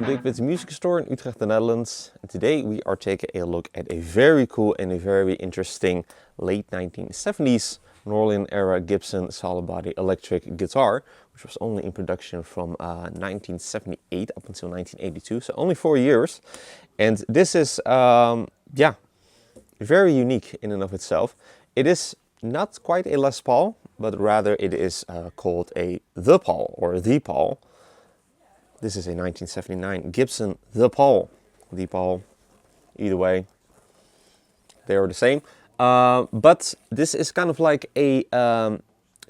Dirk Witte music store in Utrecht, the Netherlands, and today we are taking a look at a very cool and a very interesting late 1970s New Orleans era Gibson solid body electric guitar, which was only in production from 1978 up until 1982, so only 4 years. And this is, very unique in and of itself. It is not quite a Les Paul, but rather it is called a The Paul or The Paul. This is a 1979 Gibson The Paul. The Paul, either way, they are the same. But this is kind of like a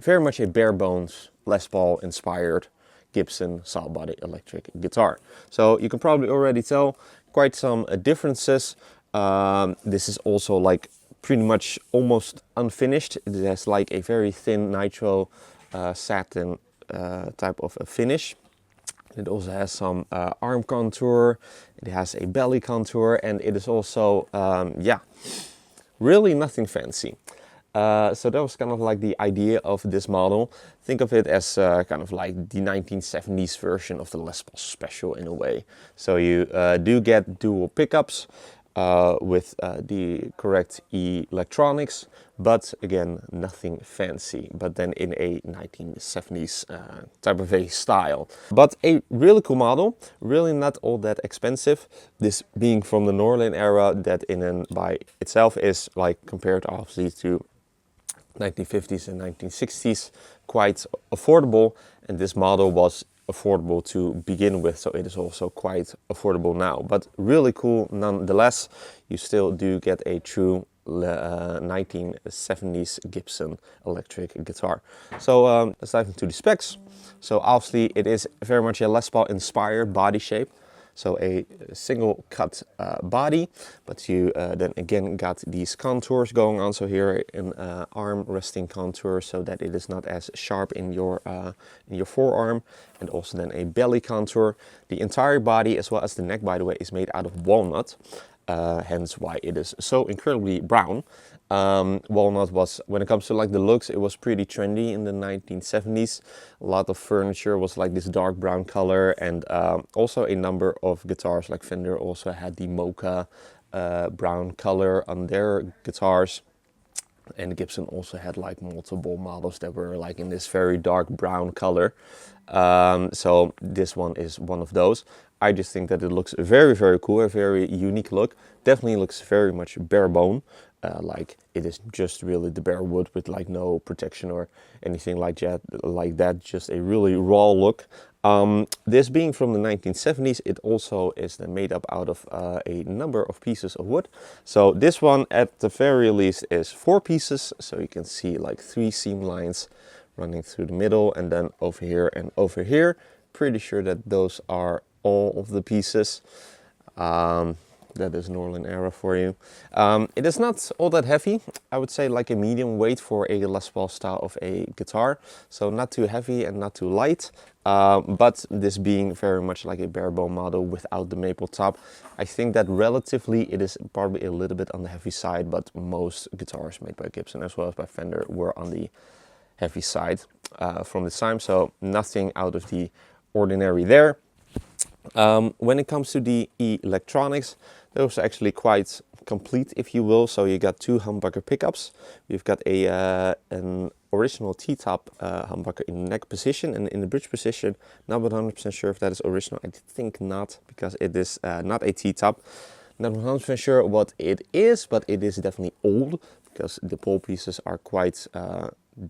very much a bare bones Les Paul inspired Gibson solid body electric guitar. So you can probably already tell quite some differences. This is also like pretty much almost unfinished. It has like a very thin nitro satin type of a finish. It also has some arm contour, it has a belly contour, and it is also, really nothing fancy. So that was kind of like the idea of this model. Think of it as kind of like the 1970s version of the Les Paul Special in a way. So you do get dual pickups with the correct electronics, but again, nothing fancy, but then in a 1970s type of a style. But a really cool model, really not all that expensive. This being from the New Orleans era, that in and by itself is like compared obviously to 1950s and 1960s, quite affordable, and this model was affordable to begin with, so it is also quite affordable now, but really cool nonetheless. You still do get a true 1970s Gibson electric guitar. So let's dive into the specs. So obviously it is very much a Les Paul inspired body shape. So a single cut body, but you then again got these contours going on. So here an arm resting contour, so that it is not as sharp in your forearm, and also then a belly contour. The entire body, as well as the neck, by the way, is made out of walnut, hence why it is so incredibly brown. Walnut was, when it comes to like the looks, it was pretty trendy in the 1970s. A lot of furniture was like this dark brown color, and also a number of guitars like Fender also had the mocha brown color on their guitars, and Gibson also had like multiple models that were like in this very dark brown color. So this one is one of those. I just think that it looks very, very cool, a very unique look. Definitely looks very much bare bone. Like it is just really the bare wood with like no protection or anything like that, just a really raw look. This being from the 1970s, it also is then made up out of a number of pieces of wood. So this one at the very least is 4 pieces, so you can see like 3 seam lines running through the middle, and then over here and over here. Pretty sure that those are all of the pieces. That is New Orleans era for you. It is not all that heavy. I would say like a medium weight for a Les Paul style of a guitar. So not too heavy and not too light. But this being very much like a bare bone model without the maple top, I think that relatively it is probably a little bit on the heavy side, but most guitars made by Gibson as well as by Fender were on the heavy side from this time. So nothing out of the ordinary there. When it comes to the electronics, those are actually quite complete, if you will. So you got 2 humbucker pickups. You've got an original T-top humbucker in the neck position and in the bridge position. Not 100% sure if that is original. I think not, because it is not a T-top. Not 100% sure what it is, but it is definitely old, because the pole pieces are quite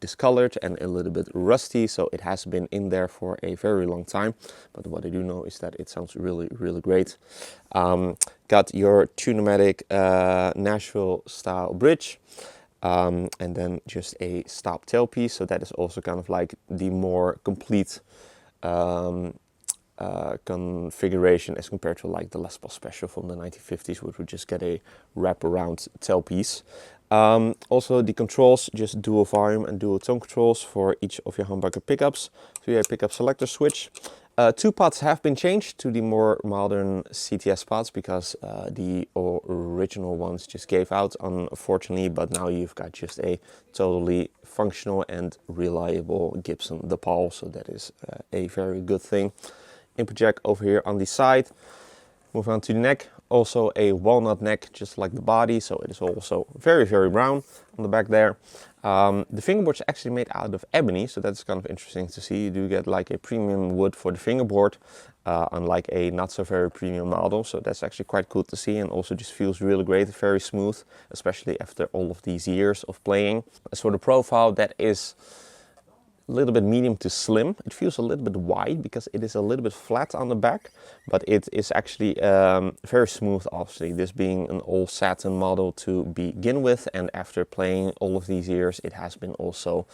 discolored and a little bit rusty, so it has been in there for a very long time. But what I do know is that it sounds really, really great. Got your Tune-o-matic Nashville style bridge, and then just a stop tailpiece, so that is also kind of like the more complete configuration as compared to like the Les Paul Special from the 1950s, which would just get a wraparound tailpiece. Also the controls, just dual volume and dual tone controls for each of your humbucker pickups. So you have pickup selector switch. 2 pots have been changed to the more modern CTS pots, because the original ones just gave out, unfortunately, but now you've got just a totally functional and reliable Gibson The Paul, so that is a very good thing. input jack over here on the side. Move on to the neck, also a walnut neck, just like the body, so it is also very, very brown on the back there. The fingerboard is actually made out of ebony, so that's kind of interesting to see. You do get like a premium wood for the fingerboard, unlike a not so very premium model, so that's actually quite cool to see, and also just feels really great, very smooth, especially after all of these years of playing. As for the profile, that is a little bit medium to slim. It feels a little bit wide because it is a little bit flat on the back, but it is actually very smooth, obviously, this being an all satin model to begin with, and after playing all of these years it has been also,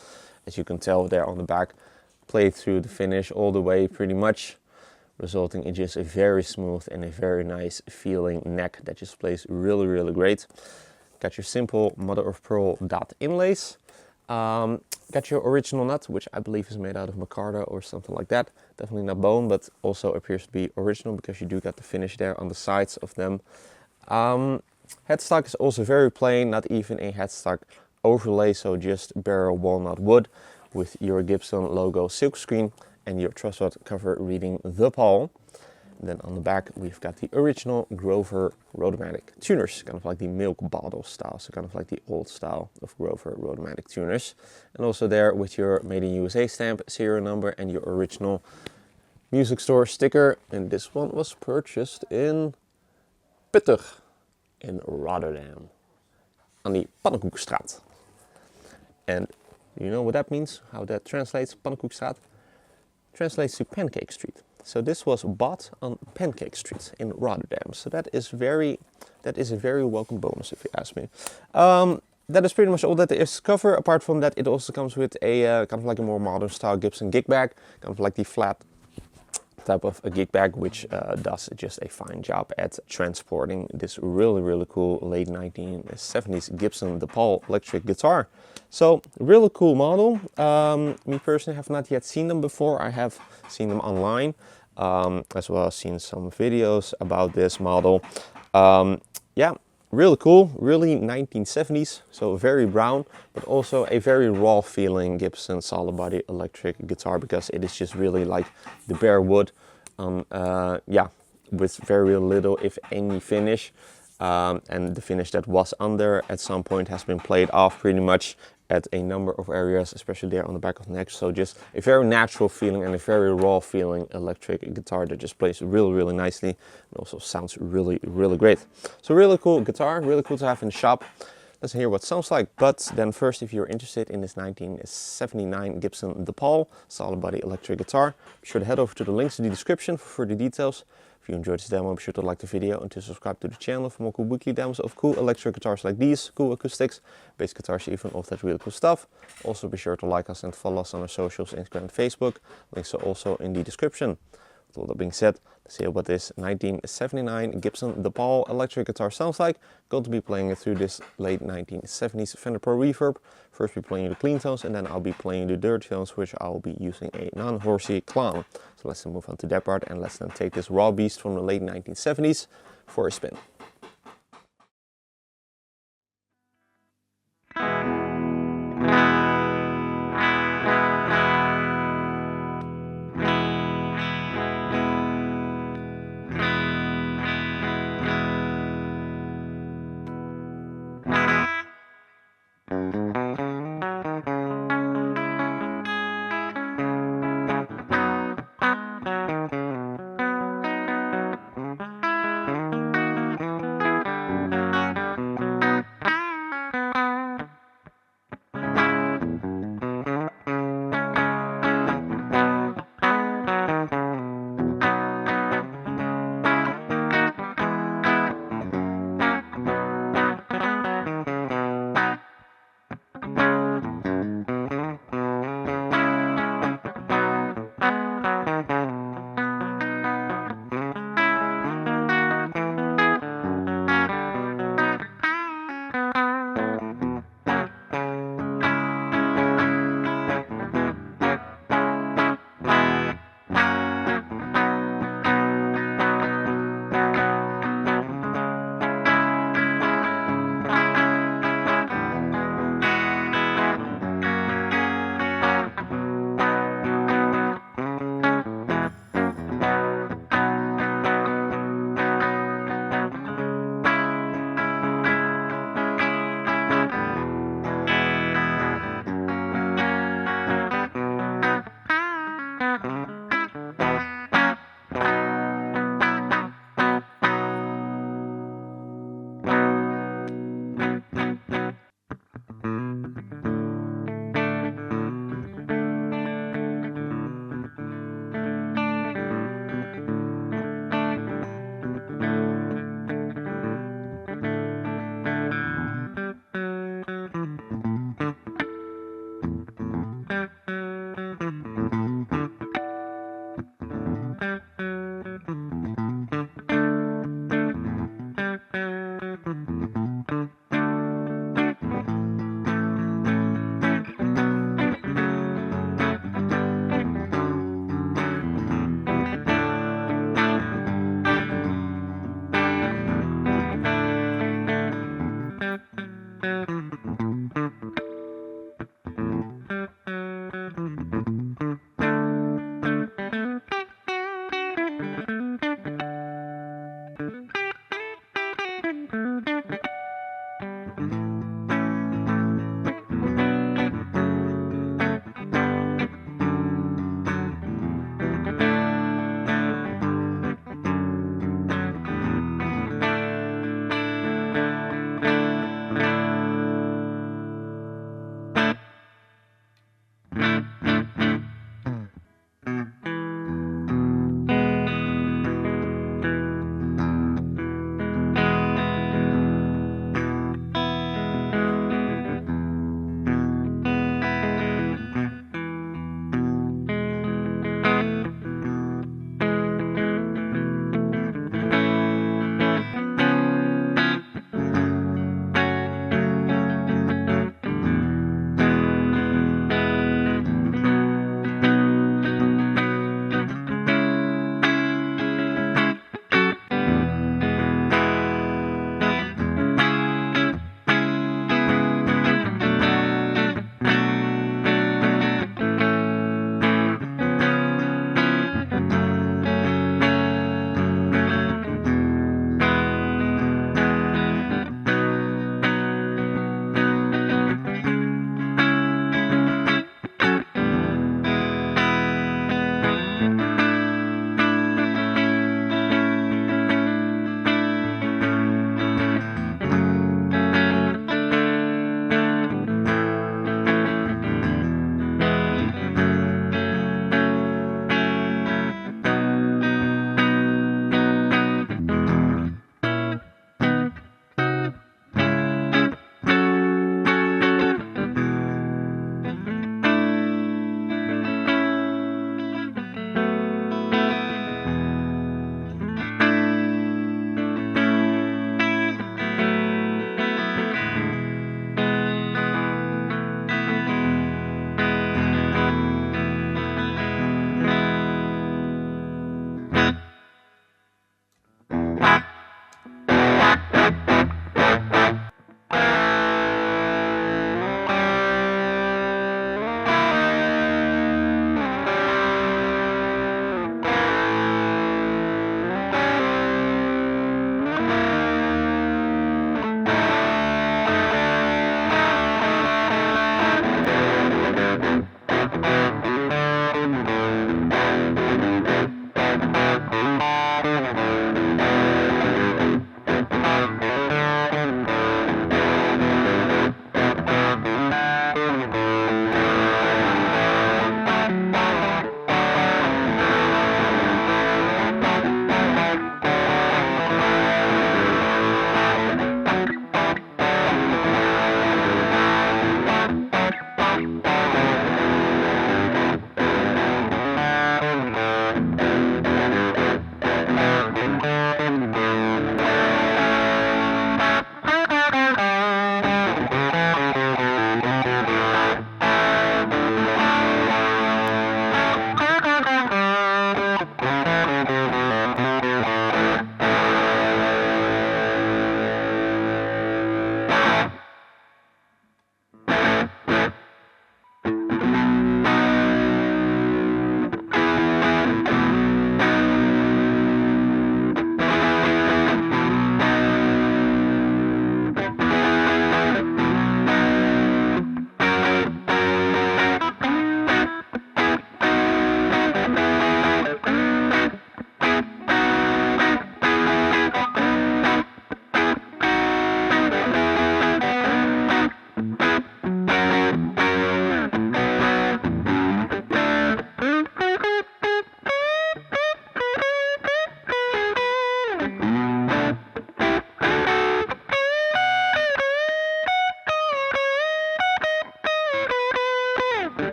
as you can tell there on the back, played through the finish all the way pretty much, resulting in just a very smooth and a very nice feeling neck that just plays really, really great. Got your simple mother of pearl dot inlays. Got your original nut, which I believe is made out of micarta or something like that. Definitely not bone, but also appears to be original because you do got the finish there on the sides of them. Headstock is also very plain, not even a headstock overlay, so just bare walnut wood with your Gibson logo silkscreen and your truss rod cover reading the Paul. And then on the back we've got the original Grover Rotomatic tuners, kind of like the milk bottle style, so kind of like the old style of Grover Rotomatic tuners. And also there with your Made in USA stamp, serial number, and your original music store sticker. And this one was purchased in Pittig in Rotterdam, on the Pannenkoekstraat. And you know what that means, how that translates, Pannenkoekstraat? Translates to Pancake Street. So this was bought on Pancake Street in Rotterdam. So that is a very welcome bonus, if you ask me. That is pretty much all that there is to cover. Apart from that, it also comes with a kind of like a more modern style Gibson gig bag, kind of like the flat type of a gig bag, which does just a fine job at transporting this really, really cool late 1970s Gibson Les Paul electric guitar. So really cool model. Me personally have not yet seen them before. I have seen them online, as well as seen some videos about this model. Yeah, really cool, really 1970s, so very brown, but also a very raw feeling Gibson solid body electric guitar, because it is just really like the bare wood, yeah, with very little, if any, finish. And the finish that was under at some point has been played off pretty much at a number of areas, especially there on the back of the neck. So just a very natural feeling and a very raw feeling electric guitar that just plays really, really nicely and also sounds really, really great. So really cool guitar, really cool to have in the shop. Let's hear what it sounds like. But then first, if you're interested in this 1979 Gibson Les Paul solid body electric guitar, be sure to head over to the links in the description for further details. If you enjoyed this demo, be sure to like the video and to subscribe to the channel for more cool weekly demos of cool electric guitars like these, cool acoustics, bass guitars, even all of that really cool stuff. Also be sure to like us and follow us on our socials, Instagram and Facebook. Links are also in the description. With all that being said, let's hear what this 1979 Gibson Les Paul electric guitar sounds like. Going to be playing it through this late 1970s Fender Pro reverb. First be playing the clean tones, and then I'll be playing the dirty tones, which I'll be using a non-horsey clown. So let's then move on to that part, and let's then take this raw beast from the late 1970s for a spin.